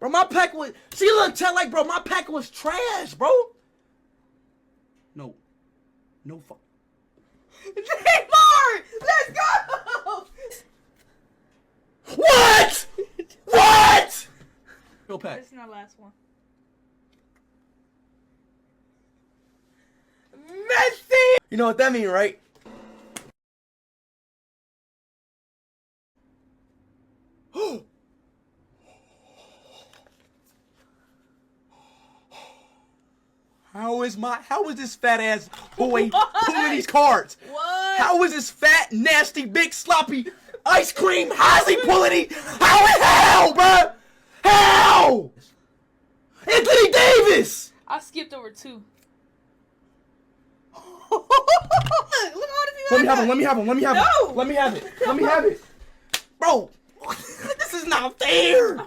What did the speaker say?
Bro, my pack was... See, look, tell like, bro, my pack was trash, bro. No. No fuck. Neymar! Let's go! What? What? Go pack. This is our last one. Messi! You know what that mean, right? How is this fat ass boy pulling these cards? What? How is this fat, nasty, big, sloppy ice cream? How's he pulling these? How in hell, bruh? How? Anthony Davis! I skipped over 2. Let me have it, let me have it, let me have it. No! Let me have it, let me have it. Bro, this is not fair.